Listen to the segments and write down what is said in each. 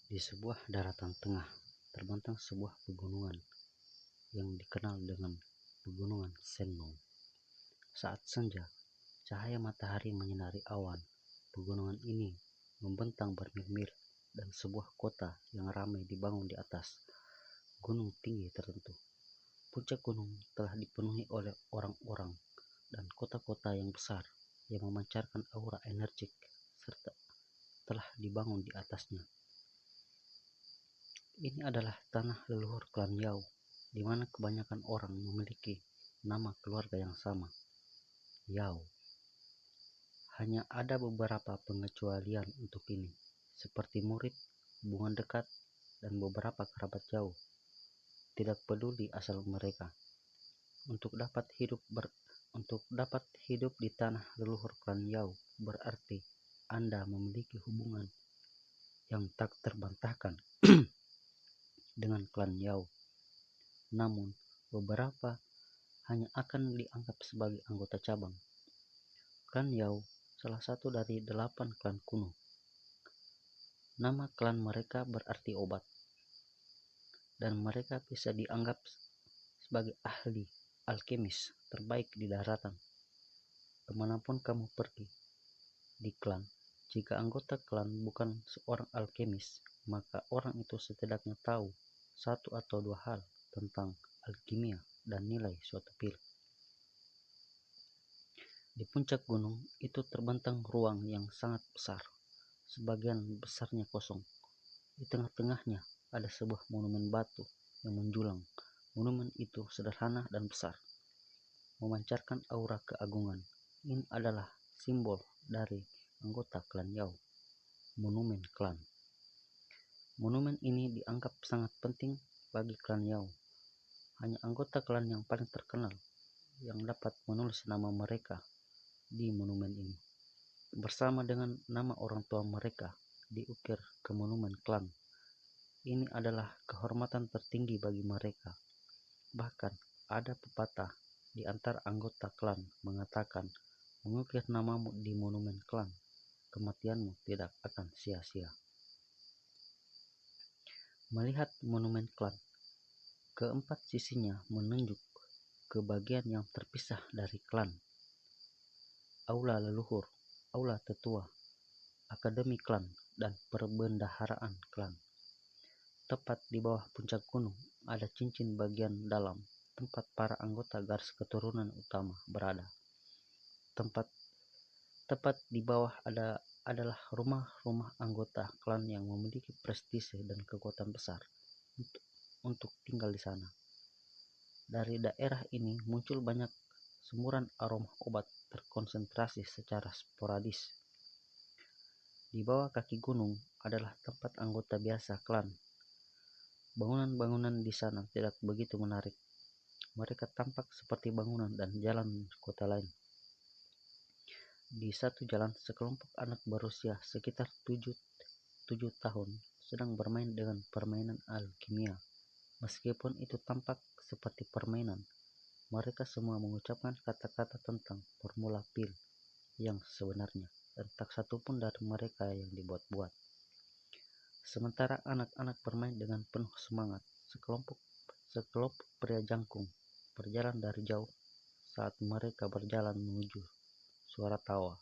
Di sebuah daratan tengah terbentang sebuah pegunungan yang dikenal dengan Pegunungan Senno. Saat senja, cahaya matahari menyinari awan. Pegunungan ini membentang bermil-mil dan sebuah kota yang ramai dibangun di atas gunung tinggi tertentu. Puncak gunung telah dipenuhi oleh orang-orang dan kota-kota yang besar yang memancarkan aura energik serta telah dibangun di atasnya. Ini adalah tanah leluhur klan Yao, di mana kebanyakan orang memiliki nama keluarga yang sama, Yao. Hanya ada beberapa pengecualian untuk ini, seperti murid, hubungan dekat, dan beberapa kerabat jauh. Tidak peduli asal mereka. Untuk dapat hidup di tanah leluhur klan Yao berarti Anda memiliki hubungan yang tak terbantahkan dengan klan Yao. Namun, beberapa hanya akan dianggap sebagai anggota cabang. Klan Yao salah satu dari 8 klan kuno. Nama klan mereka berarti obat, dan mereka bisa dianggap sebagai ahli alkemis terbaik di daratan. Kemanapun kamu pergi di klan, jika anggota klan bukan seorang alkemis, maka orang itu setidaknya tahu satu atau dua hal tentang alkimia dan nilai suatu pil. Di puncak gunung itu terbentang ruang yang sangat besar, sebagian besarnya kosong. Di tengah-tengahnya ada sebuah monumen batu yang menjulang. Monumen itu sederhana dan besar, memancarkan aura keagungan. Ini adalah simbol dari anggota klan Yao, monumen klan. Monumen ini dianggap sangat penting bagi klan Yao. Hanya anggota klan yang paling terkenal yang dapat menulis nama mereka di monumen ini, bersama dengan nama orang tua mereka diukir ke monumen klan. Ini adalah kehormatan tertinggi bagi mereka. Bahkan ada pepatah di antara anggota klan mengatakan, mengukir namamu di monumen klan, kematianmu tidak akan sia-sia. Melihat monumen klan, keempat sisinya menunjuk ke bagian yang terpisah dari klan. Aula leluhur, aula tetua, akademi klan, dan perbendaharaan klan. Tepat di bawah puncak gunung ada cincin bagian dalam tempat para anggota garis keturunan utama berada. Tepat di bawah adalah rumah-rumah anggota klan yang memiliki prestise dan kekuatan besar untuk tinggal di sana. Dari daerah ini muncul banyak semburan aroma obat terkonsentrasi secara sporadis. Di bawah kaki gunung adalah tempat anggota biasa klan. Bangunan-bangunan di sana tidak begitu menarik. Mereka tampak seperti bangunan dan jalan kota lain. Di satu jalan, sekelompok anak berusia sekitar 7 tahun sedang bermain dengan permainan alkimia. Meskipun itu tampak seperti permainan, mereka semua mengucapkan kata-kata tentang formula pil yang sebenarnya, dan tak satu pun dari mereka yang dibuat-buat. Sementara anak-anak bermain dengan penuh semangat, sekelompok pria jangkung berjalan dari jauh. Saat mereka berjalan menuju suara tawa,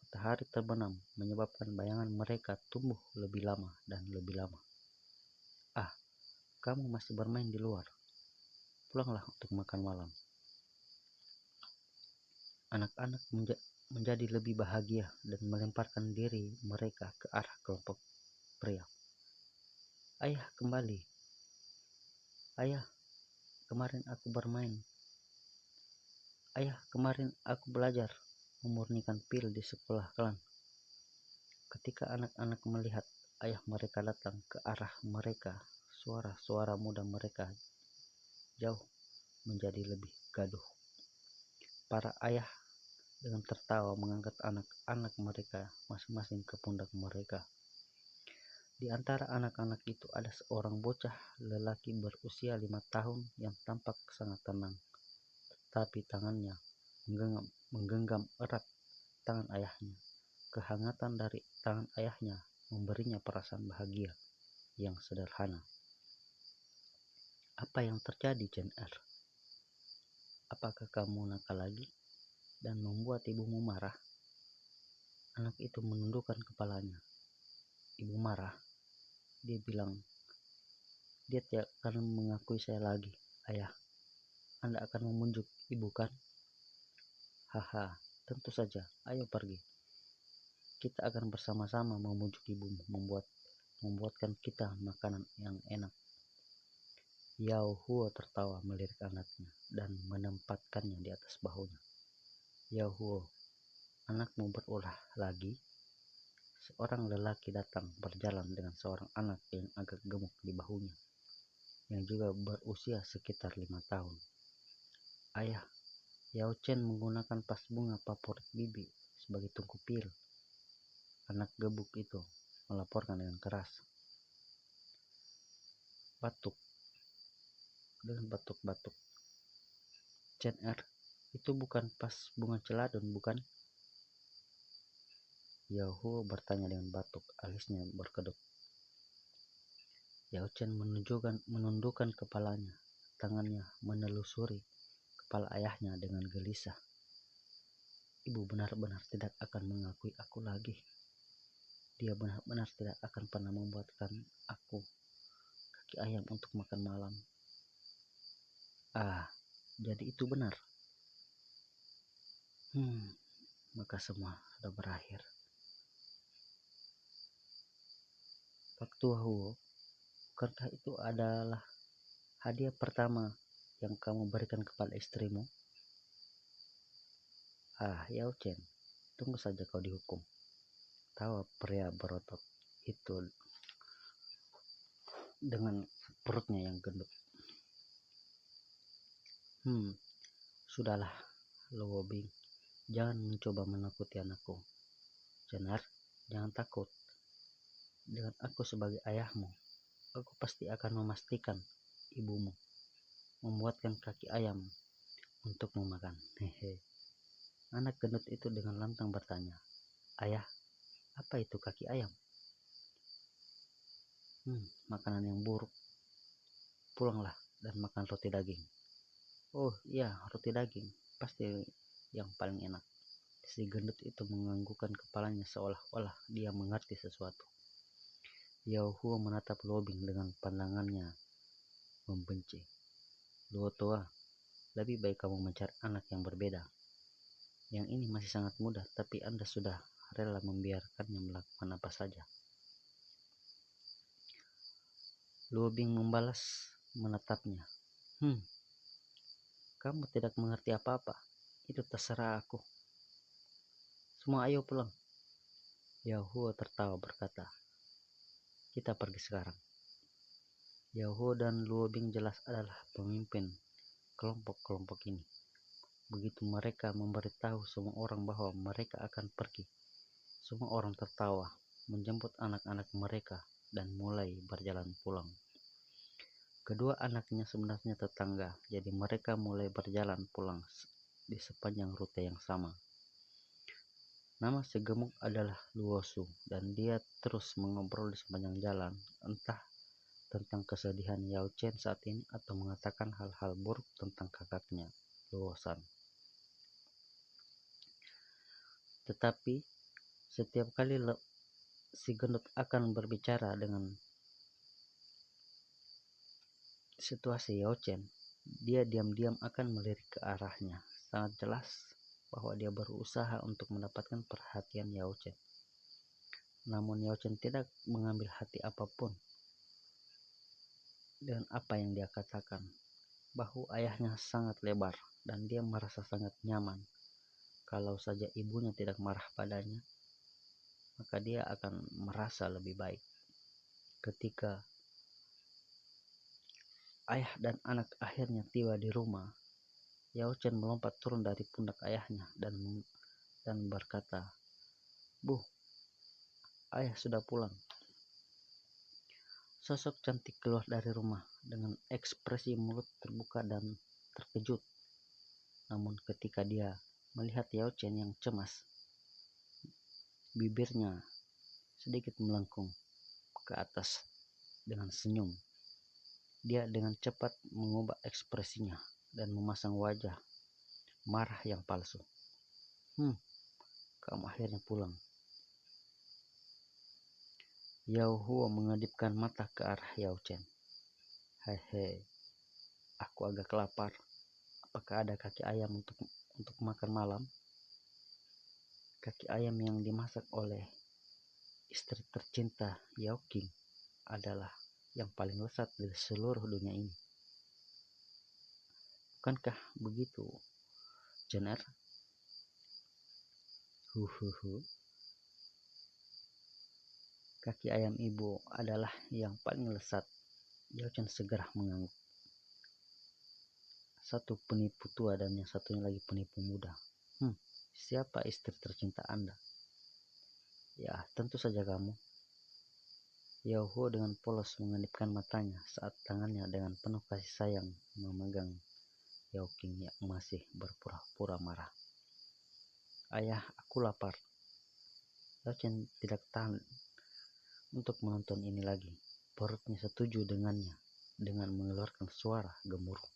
matahari terbenam menyebabkan bayangan mereka tumbuh lebih lama dan lebih lama. Ah, kamu masih bermain di luar. Pulanglah untuk makan malam. Anak-anak menjadi lebih bahagia dan melemparkan diri mereka ke arah kelompok pria. Ayah, kembali. Ayah, kemarin aku bermain. Ayah, kemarin aku belajar memurnikan pil di sekolah klan. Ketika anak-anak melihat ayah mereka datang ke arah mereka, suara-suara muda mereka jauh menjadi lebih gaduh. Para ayah dengan tertawa mengangkat anak-anak mereka masing-masing ke pundak mereka. Di antara anak-anak itu ada seorang bocah lelaki berusia 5 tahun yang tampak sangat tenang, tetapi tangannya menggenggam erat tangan ayahnya. Kehangatan dari tangan ayahnya memberinya perasaan bahagia. yang sederhana. Apa yang terjadi, Chen Er? Apakah kamu nakal lagi dan membuat ibumu marah? Anak itu menundukkan kepalanya. Ibu marah. Dia bilang, dia tidak akan mengakui saya lagi. Ayah, Anda akan memujuk ibu kan? Haha, tentu saja. Ayo pergi. Kita akan bersama-sama memujuk ibumu, membuatkan kita makanan yang enak. Yao Huo tertawa melirik anaknya dan menempatkannya di atas bahunya. Yao Huo, anakmu berulah lagi? Seorang lelaki datang berjalan dengan seorang anak yang agak gemuk di bahunya, yang juga berusia sekitar 5 tahun. Ayah, Yao Chen menggunakan vas bunga favorit bibi sebagai tungku pil. Anak gebuk itu melaporkan dengan keras. Batuk, dengan batuk-batuk. Chen Er, itu bukan vas bunga celadon, bukan? Yao Huo bertanya dengan batuk, alisnya berkedut. Yao Chen menundukkan kepalanya, tangannya menelusuri kepala ayahnya dengan gelisah. Ibu benar-benar tidak akan mengakui aku lagi. Dia benar-benar tidak akan pernah membuatkan aku kaki ayam untuk makan malam. Ah, jadi itu benar. Maka semua sudah berakhir. Pak Tua Huo, bukankah itu adalah hadiah pertama yang kamu berikan kepada istrimu? Ah, Yao Chen, tunggu saja kau dihukum. Tawa pria berotot itu dengan perutnya yang gendut. Sudahlah, Luo Bing. Jangan mencoba menakuti anakku. Chen Er, jangan takut. Dengan aku sebagai ayahmu, aku pasti akan memastikan ibumu membuatkan kaki ayam untuk memakan. Hehe. Anak gendut itu dengan lantang bertanya, Ayah, apa itu kaki ayam? Makanan yang buruk. Pulanglah dan makan roti daging. Oh iya, roti daging. Pasti yang paling enak. Si gendut itu menganggukkan kepalanya seolah-olah dia mengerti sesuatu. Yao Huo menatap Luo Bing dengan pandangannya membenci. Luo Tua, lebih baik kamu mencari anak yang berbeda. Yang ini masih sangat muda, tapi Anda sudah rela membiarkannya melakukan apa saja. Luo Bing membalas menatapnya. Kamu tidak mengerti apa-apa. Itu terserah aku. Semua ayo pulang. Yao Huo tertawa berkata, kita pergi sekarang. Yao Huo dan Luo Bing jelas adalah pemimpin kelompok-kelompok ini. Begitu mereka memberitahu semua orang bahwa mereka akan pergi, semua orang tertawa, menjemput anak-anak mereka dan mulai berjalan pulang. Kedua anaknya sebenarnya tetangga, jadi mereka mulai berjalan pulang di sepanjang rute yang sama. Nama si gemuk adalah Luo Su, dan dia terus mengobrol di sepanjang jalan, entah tentang kesedihan Yao Chen saat ini atau mengatakan hal-hal buruk tentang kakaknya, Luo San. Tetapi setiap kali si gendut akan berbicara dengan situasi Yao Chen, dia diam-diam akan melirik ke arahnya. Sangat jelas bahwa dia berusaha untuk mendapatkan perhatian Yao Chen. Namun Yao Chen tidak mengambil hati apapun dengan apa yang dia katakan. Bahu ayahnya sangat lebar dan dia merasa sangat nyaman. Kalau saja ibunya tidak marah padanya, maka dia akan merasa lebih baik. Ketika ayah dan anak akhirnya tiba di rumah, Yao Chen melompat turun dari pundak ayahnya dan berkata, Bu, ayah sudah pulang. Sosok cantik keluar dari rumah dengan ekspresi mulut terbuka dan terkejut. Namun ketika dia melihat Yao Chen yang cemas, bibirnya sedikit melengkung ke atas. dengan senyum. Dia dengan cepat mengubah ekspresinya dan memasang wajah marah yang palsu. Kamu akhirnya pulang. Yao Huo mengedipkan mata ke arah Yao Chen. Hehe, aku agak lapar. Apakah ada kaki ayam untuk makan malam? Kaki ayam yang dimasak oleh istri tercinta Yao Qing adalah yang paling lezat di seluruh dunia ini. Bukankah begitu, Jenner? Kaki ayam ibu adalah yang paling lezat. Yao Chen segera mengangguk. Satu penipu tua dan yang satunya lagi penipu muda. Siapa istri tercinta Anda? Ya, tentu saja kamu. Yao Huo dengan polos mengelipkan matanya saat tangannya dengan penuh kasih sayang memegang Yao Qing yang masih berpura-pura marah. Ayah, aku lapar. Yao Chen tidak tahan untuk menonton ini lagi. Perutnya setuju dengannya dengan mengeluarkan suara gemuruh.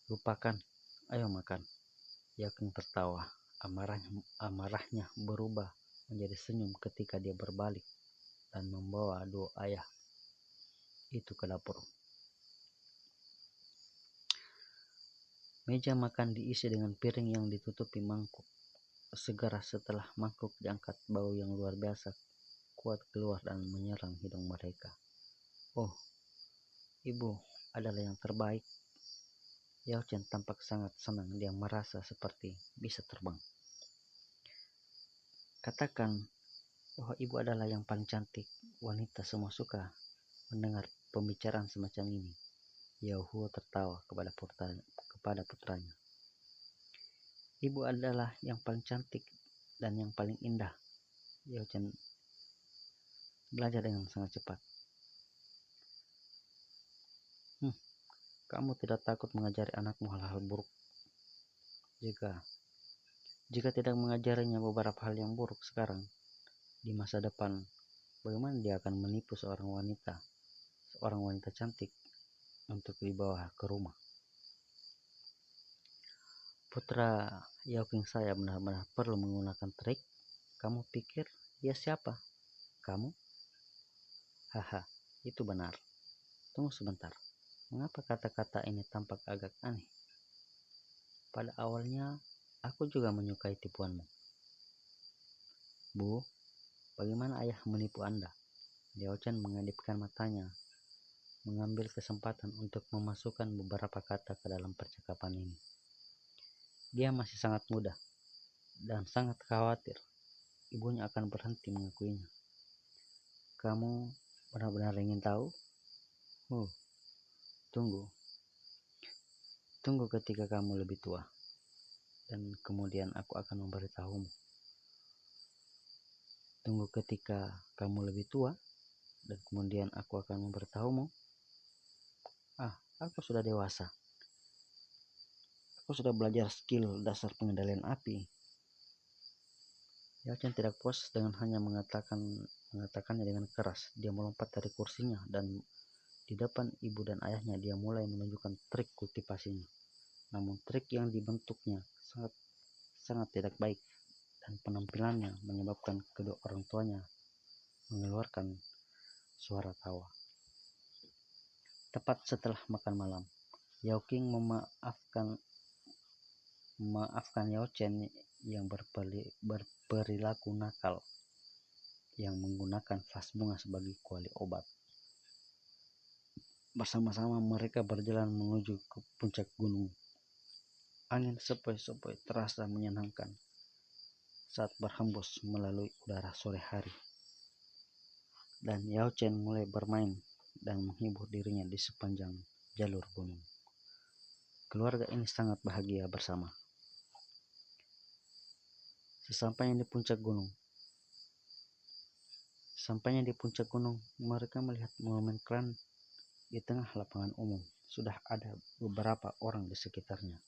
Lupakan, ayo makan. Yao Qing tertawa. Amarahnya berubah menjadi senyum ketika dia berbalik dan membawa dua ayah itu ke dapur. Meja makan diisi dengan piring yang ditutupi mangkuk. Segera setelah mangkuk diangkat, bau yang luar biasa kuat keluar dan menyerang hidung mereka. Oh, ibu adalah yang terbaik. Yao Chen tampak sangat senang. Dia merasa seperti bisa terbang. Katakan bahwa ibu adalah yang paling cantik. Wanita semua suka mendengar pembicaraan semacam ini. Yao Huo tertawa kepada putranya. Ibu adalah yang paling cantik dan yang paling indah. Yao Chen belajar dengan sangat cepat. Kamu tidak takut mengajari anakmu hal-hal buruk? Jika tidak mengajarinya beberapa hal yang buruk sekarang, di masa depan, bagaimana dia akan menipu seorang wanita cantik untuk dibawa ke rumah? Putra Yao Qing saya benar-benar perlu menggunakan trik. Kamu pikir dia siapa? Kamu? Haha, itu benar. Tunggu sebentar. Mengapa kata-kata ini tampak agak aneh? Pada awalnya, aku juga menyukai tipuanmu. Bu, bagaimana ayah menipu Anda? Yao Chen mengedipkan matanya, mengambil kesempatan untuk memasukkan beberapa kata ke dalam percakapan ini. Dia masih sangat muda dan sangat khawatir ibunya akan berhenti mengakuinya. Kamu benar-benar ingin tahu? Tunggu ketika kamu lebih tua, dan kemudian aku akan memberitahumu. Tunggu ketika kamu lebih tua, dan kemudian aku akan memberitahumu. Aku sudah dewasa. Aku sudah belajar skill dasar pengendalian api. Yao Chen tidak puas dengan hanya mengatakannya dengan keras. Dia melompat dari kursinya dan di depan ibu dan ayahnya dia mulai menunjukkan trik kultivasinya. Namun trik yang dibentuknya sangat tidak baik dan penampilannya menyebabkan kedua orang tuanya mengeluarkan suara tawa. Tepat setelah makan malam, Yao Qing memaafkan Yao Chen yang berperilaku nakal, yang menggunakan vas bunga sebagai kuali obat. Bersama-sama mereka berjalan menuju ke puncak gunung. Angin sepoi-sepoi terasa menyenangkan saat berhembus melalui udara sore hari. Dan Yao Chen mulai bermain dan menghibur dirinya di sepanjang jalur gunung. Keluarga ini sangat bahagia bersama. Sampainya di puncak gunung, mereka melihat monumen klan di tengah lapangan umum. Sudah ada beberapa orang di sekitarnya.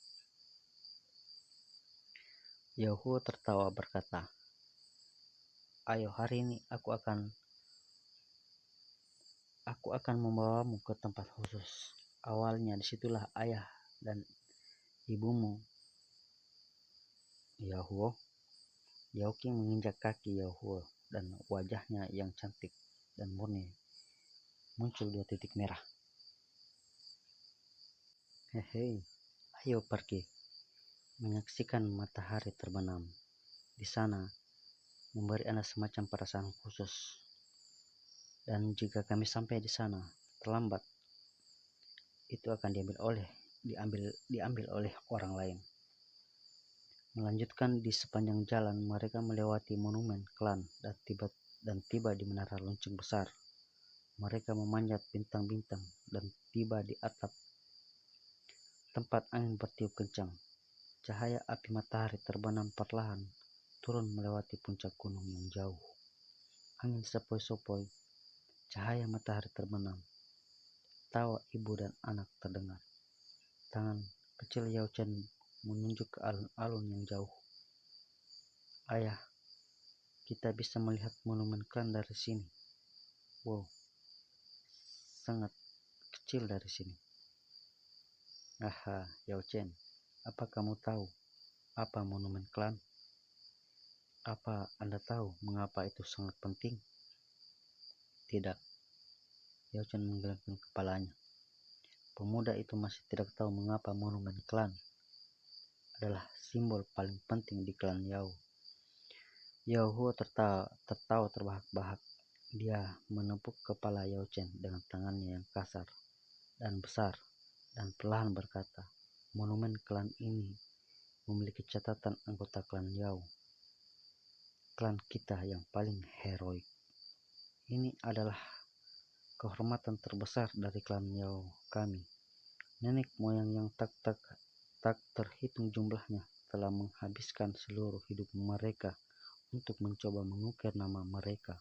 Yao Huo tertawa berkata, "Ayo, hari ini aku akan Aku akan membawamu ke tempat khusus. Awalnya disitulah ayah dan ibumu, Yahuo. Yaoking menginjak kaki Yahuo dan wajahnya yang cantik dan murni muncul 2 titik merah. Hei, ayo pergi menyaksikan matahari terbenam. Di sana memberi Anda semacam perasaan khusus. Dan jika kami sampai di sana terlambat, itu akan diambil oleh orang lain. Melanjutkan di sepanjang jalan, mereka melewati monumen klan dan tiba di menara lonceng besar. Mereka memanjat bintang-bintang dan tiba di atap tempat angin bertiup kencang. Cahaya api matahari terbenam perlahan turun melewati puncak gunung yang jauh. Angin sepoi-sepoi, cahaya matahari terbenam. Tawa ibu dan anak terdengar. Tangan kecil Yao Chen menunjuk ke alun-alun yang jauh. Ayah, kita bisa melihat monumen klan dari sini. Wow, sangat kecil dari sini. Aha, Yao Chen, apa kamu tahu apa monumen klan? Apa Anda tahu mengapa itu sangat penting? Tidak, Yao Chen menggelengkan kepalanya. Pemuda itu masih tidak tahu mengapa monumen klan adalah simbol paling penting di klan Yao. Yao Huo tertawa terbahak-bahak. Dia menepuk kepala Yao Chen dengan tangannya yang kasar dan besar dan perlahan berkata, monumen klan ini memiliki catatan anggota klan Yao. Klan kita yang paling heroik. Ini adalah kehormatan terbesar dari klan Yao kami. Nenek moyang yang tak terhitung jumlahnya telah menghabiskan seluruh hidup mereka untuk mencoba mengukir nama mereka.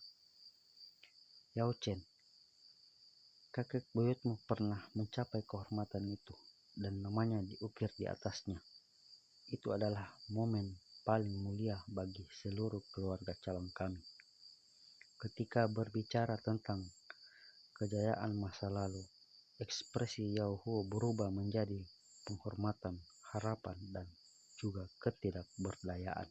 Yao Chen, kakek buyutmu pernah mencapai kehormatan itu dan namanya diukir di atasnya. Itu adalah momen paling mulia bagi seluruh keluarga calon kami. Ketika berbicara tentang kejayaan masa lalu, ekspresi Yao Huo berubah menjadi penghormatan, harapan, dan juga ketidakberdayaan.